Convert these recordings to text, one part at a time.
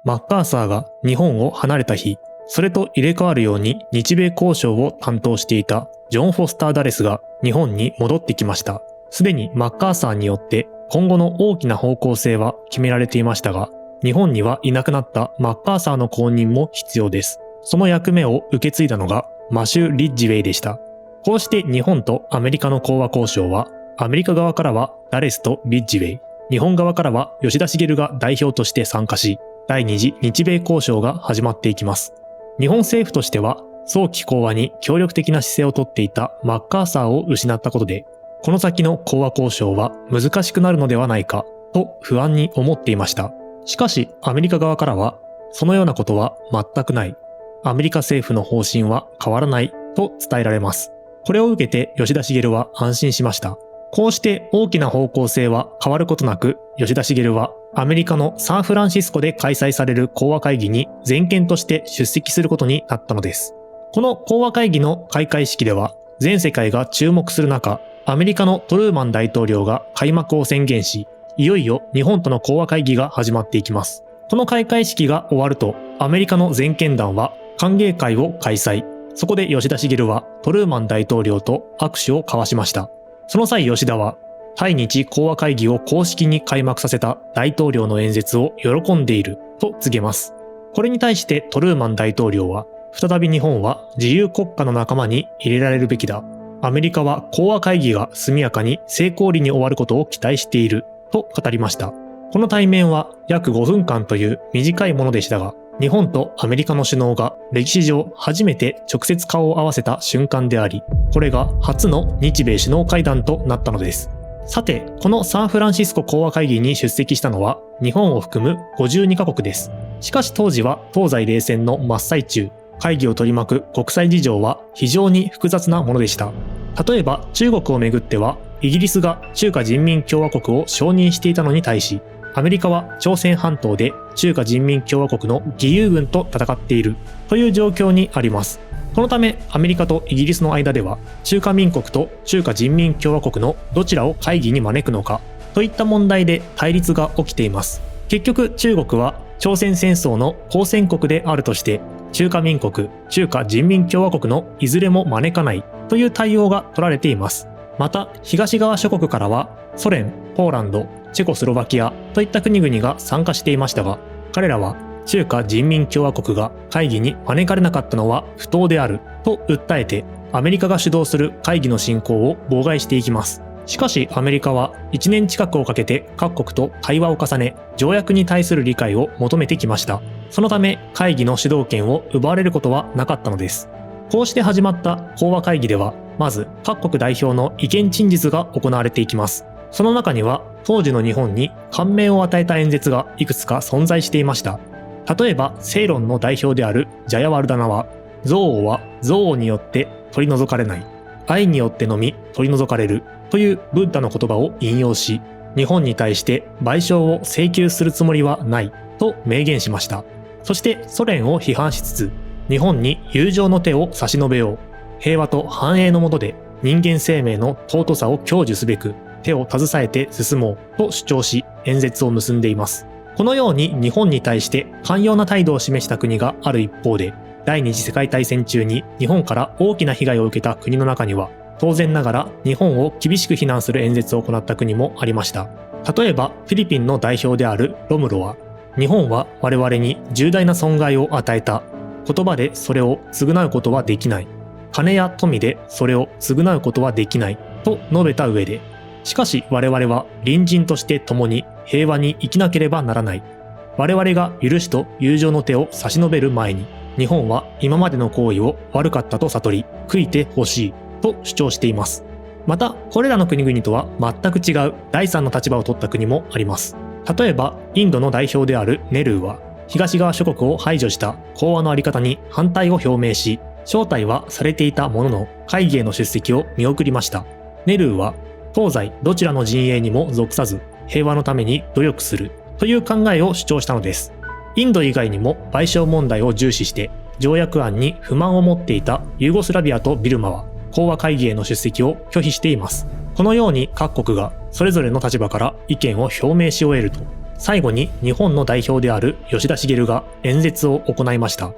マッカーサーが日本を離れた日、それと入れ替わるように日米交渉を担当していたジョン・フォスター・ダレスが日本に戻ってきました。すでにマッカーサーによって今後の大きな方向性は決められていましたが、日本にはいなくなったマッカーサーの後任も必要です。その役目を受け継いだのがマシュー・リッジウェイでした。こうして日本とアメリカの講和交渉は、アメリカ側からはダレスとリッジウェイ、日本側からは吉田茂が代表として参加し、第二次日米交渉が始まっていきます。日本政府としては、早期講和に協力的な姿勢をとっていたマッカーサーを失ったことで、この先の講和交渉は難しくなるのではないかと不安に思っていました。しかしアメリカ側からは、そのようなことは全くない。アメリカ政府の方針は変わらないと伝えられます。これを受けて吉田茂は安心しました。こうして大きな方向性は変わることなく、吉田茂はアメリカのサンフランシスコで開催される講和会議に全権として出席することになったのです。この講和会議の開会式では、全世界が注目する中、アメリカのトルーマン大統領が開幕を宣言し、いよいよ日本との講和会議が始まっていきます。この開会式が終わると、アメリカの全権団は歓迎会を開催。そこで吉田茂はトルーマン大統領と握手を交わしました。その際吉田は、対日講和会議を公式に開幕させた大統領の演説を喜んでいると告げます。これに対してトルーマン大統領は、再び日本は自由国家の仲間に入れられるべきだ。アメリカは講和会議が速やかに成功裏に終わることを期待していると語りました。この対面は約5分間という短いものでしたが、日本とアメリカの首脳が歴史上初めて直接顔を合わせた瞬間であり、これが初の日米首脳会談となったのです。さて、このサンフランシスコ講和会議に出席したのは日本を含む52カ国です。しかし当時は東西冷戦の真っ最中、会議を取り巻く国際事情は非常に複雑なものでした。例えば中国をめぐっては、イギリスが中華人民共和国を承認していたのに対し、アメリカは朝鮮半島で中華人民共和国の義勇軍と戦っているという状況にあります。このためアメリカとイギリスの間では、中華民国と中華人民共和国のどちらを会議に招くのかといった問題で対立が起きています。結局中国は朝鮮戦争の交戦国であるとして、中華民国、中華人民共和国のいずれも招かないという対応が取られています。また東側諸国からはソ連、ポーランド、チェコスロバキアといった国々が参加していましたが、彼らは中華人民共和国が会議に招かれなかったのは不当であると訴えて、アメリカが主導する会議の進行を妨害していきます。しかしアメリカは1年近くをかけて各国と対話を重ね、条約に対する理解を求めてきました。そのため会議の主導権を奪われることはなかったのです。こうして始まった講和会議では、まず各国代表の意見陳述が行われていきます。その中には当時の日本に感銘を与えた演説がいくつか存在していました。例えば正論の代表であるジャヤワルダナは、憎悪は憎悪によって取り除かれない、愛によってのみ取り除かれるというブッダの言葉を引用し、日本に対して賠償を請求するつもりはないと明言しました。そしてソ連を批判しつつ、日本に友情の手を差し伸べよう、平和と繁栄の下で人間生命の尊さを享受すべく手を携えて進もうと主張し、演説を結んでいます。このように日本に対して寛容な態度を示した国がある一方で、第二次世界大戦中に日本から大きな被害を受けた国の中には、当然ながら日本を厳しく非難する演説を行った国もありました。例えばフィリピンの代表であるロムロは、日本は我々に重大な損害を与えた。言葉でそれを償うことはできない。金や富でそれを償うことはできないと述べた上で、しかし我々は隣人として共に平和に生きなければならない。我々が許しと友情の手を差し伸べる前に、日本は今までの行為を悪かったと悟り、悔いてほしいと主張しています。また、これらの国々とは全く違う第三の立場を取った国もあります。例えば、インドの代表であるネルーは、東側諸国を排除した講和のあり方に反対を表明し、招待はされていたものの会議への出席を見送りました。ネルーは、東西どちらの陣営にも属さず、平和のために努力するという考えを主張したのです。インド以外にも賠償問題を重視して条約案に不満を持っていたユーゴスラビアとビルマは講和会議への出席を拒否しています。このように各国がそれぞれの立場から意見を表明し終えると、最後に日本の代表である吉田茂が演説を行いました。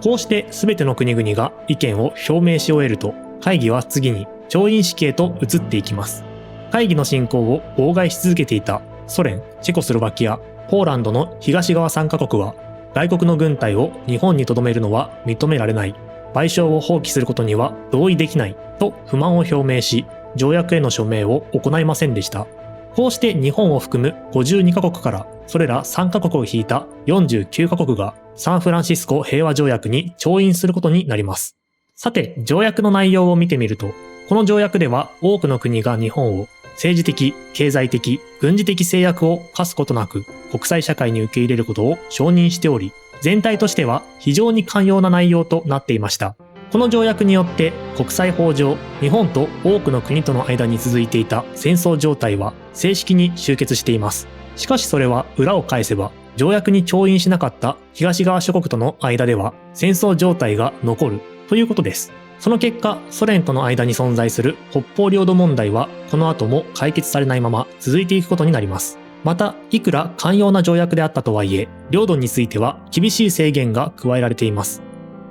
こうして全ての国々が意見を表明し終えると、会議は次に調印式へと移っていきます。会議の進行を妨害し続けていたソ連、チェコスロバキア、ポーランドの東側3カ国は、外国の軍隊を日本に留めるのは認められない、賠償を放棄することには同意できないと不満を表明し、条約への署名を行いませんでした。こうして日本を含む52カ国からそれら3カ国を引いた49カ国がサンフランシスコ平和条約に調印することになります。さて、条約の内容を見てみると、この条約では多くの国が日本を政治的、経済的、軍事的制約を課すことなく国際社会に受け入れることを承認しており、全体としては非常に寛容な内容となっていました。この条約によって国際法上、日本と多くの国との間に続いていた戦争状態は正式に終結しています。しかしそれは裏を返せば、条約に調印しなかった東側諸国との間では戦争状態が残るということです。その結果、ソ連との間に存在する北方領土問題はこの後も解決されないまま続いていくことになります。また、いくら寛容な条約であったとはいえ、領土については厳しい制限が加えられています。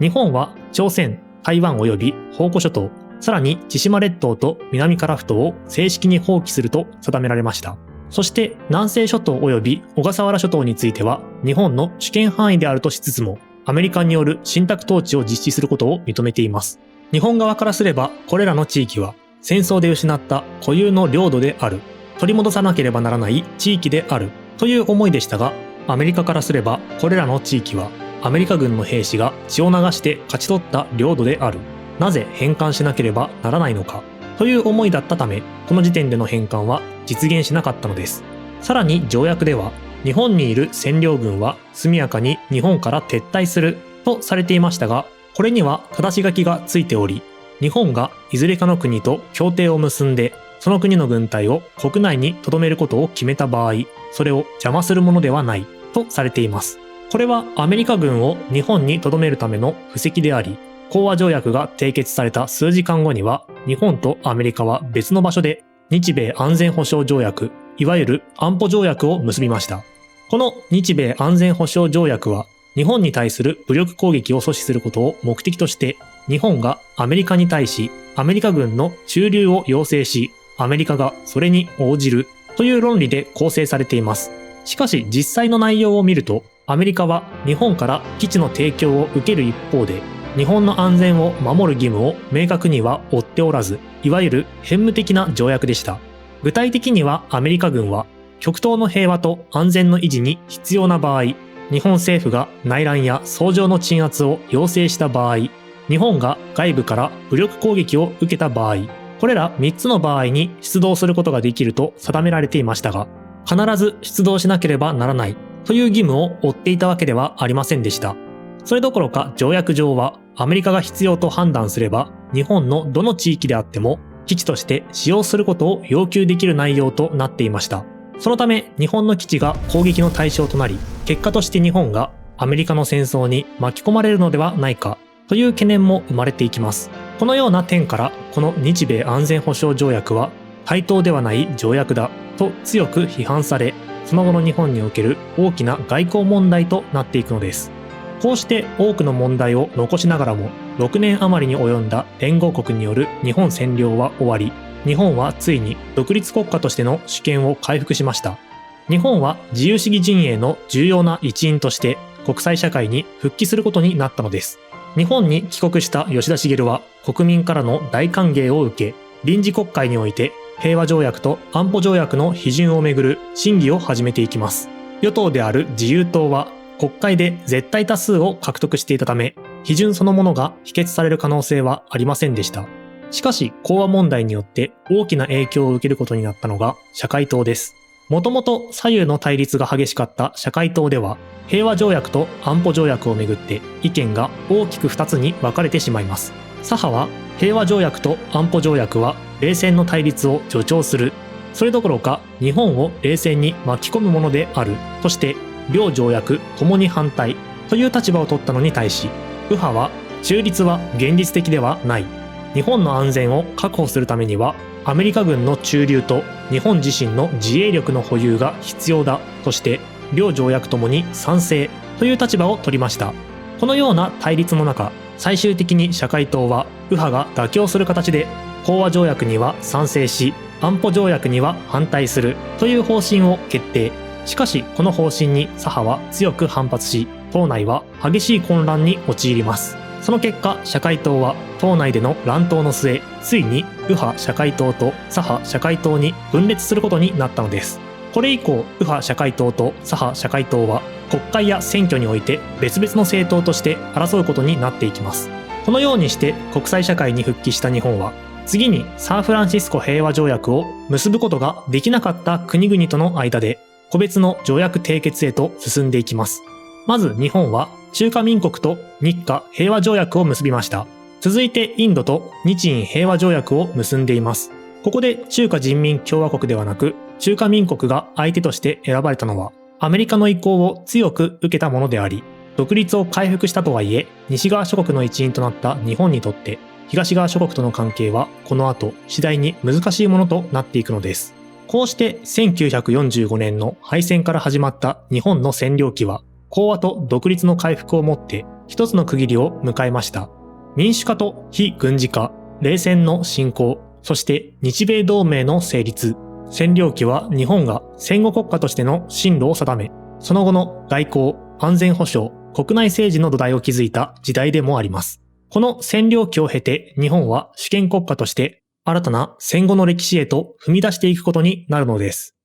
日本は朝鮮、台湾及び澎湖諸島、さらに千島列島と南樺太を正式に放棄すると定められました。そして南西諸島及び小笠原諸島については日本の主権範囲であるとしつつも、アメリカによる信託統治を実施することを認めています。日本側からすればこれらの地域は戦争で失った固有の領土である、取り戻さなければならない地域であるという思いでしたが、アメリカからすればこれらの地域はアメリカ軍の兵士が血を流して勝ち取った領土である。なぜ返還しなければならないのかという思いだったため、この時点での返還は実現しなかったのです。さらに条約では、日本にいる占領軍は速やかに日本から撤退するとされていましたが、これには正し書きがついており、日本がいずれかの国と協定を結んで、その国の軍隊を国内に留めることを決めた場合、それを邪魔するものではないとされています。これはアメリカ軍を日本に留めるための布石であり、講和条約が締結された数時間後には、日本とアメリカは別の場所で日米安全保障条約、いわゆる安保条約を結びました。この日米安全保障条約は、日本に対する武力攻撃を阻止することを目的として、日本がアメリカに対しアメリカ軍の駐留を要請し、アメリカがそれに応じるという論理で構成されています。しかし実際の内容を見ると、アメリカは日本から基地の提供を受ける一方で、日本の安全を守る義務を明確には負っておらず、いわゆる偏務的な条約でした。具体的にはアメリカ軍は、極東の平和と安全の維持に必要な場合、日本政府が内乱や操縦の鎮圧を要請した場合、日本が外部から武力攻撃を受けた場合、これら3つの場合に出動することができると定められていましたが、必ず出動しなければならないという義務を負っていたわけではありませんでした。それどころか条約上はアメリカが必要と判断すれば日本のどの地域であっても基地として使用することを要求できる内容となっていました。そのため日本の基地が攻撃の対象となり、結果として日本がアメリカの戦争に巻き込まれるのではないかという懸念も生まれていきます。このような点からこの日米安全保障条約は対等ではない条約だと強く批判され、その後の日本における大きな外交問題となっていくのです。こうして多くの問題を残しながらも、6年余りに及んだ連合国による日本占領は終わり、日本はついに独立国家としての主権を回復しました。日本は自由主義陣営の重要な一員として国際社会に復帰することになったのです。日本に帰国した吉田茂は国民からの大歓迎を受け、臨時国会において平和条約と安保条約の批准をめぐる審議を始めていきます。与党である自由党は国会で絶対多数を獲得していたため、批准そのものが否決される可能性はありませんでした。しかし、講和問題によって大きな影響を受けることになったのが社会党です。もともと左右の対立が激しかった社会党では、平和条約と安保条約をめぐって意見が大きく2つに分かれてしまいます。左派は、平和条約と安保条約は冷戦の対立を助長する。それどころか日本を冷戦に巻き込むものであるとして、両条約ともに反対という立場を取ったのに対し、右派は中立は現実的ではない。日本の安全を確保するためにはアメリカ軍の駐留と日本自身の自衛力の保有が必要だとして、両条約ともに賛成という立場を取りました。このような対立の中、最終的に社会党は右派が妥協する形で講和条約には賛成し、安保条約には反対するという方針を決定。しかしこの方針に左派は強く反発し、党内は激しい混乱に陥ります。その結果、社会党は党内での乱闘の末、ついに右派社会党と左派社会党に分裂することになったのです。これ以降、右派社会党と左派社会党は国会や選挙において別々の政党として争うことになっていきます。このようにして国際社会に復帰した日本は、次にサンフランシスコ平和条約を結ぶことができなかった国々との間で個別の条約締結へと進んでいきます。まず日本は中華民国と日華平和条約を結びました。続いてインドと日印平和条約を結んでいます。ここで中華人民共和国ではなく中華民国が相手として選ばれたのはアメリカの意向を強く受けたものであり、独立を回復したとはいえ西側諸国の一員となった日本にとって東側諸国との関係はこの後次第に難しいものとなっていくのです。こうして1945年の敗戦から始まった日本の占領期は講和と独立の回復をもって一つの区切りを迎えました。民主化と非軍事化、冷戦の進行、そして日米同盟の成立。占領期は日本が戦後国家としての進路を定め、その後の外交、安全保障、国内政治の土台を築いた時代でもあります。この占領期を経て日本は主権国家として新たな戦後の歴史へと踏み出していくことになるのです。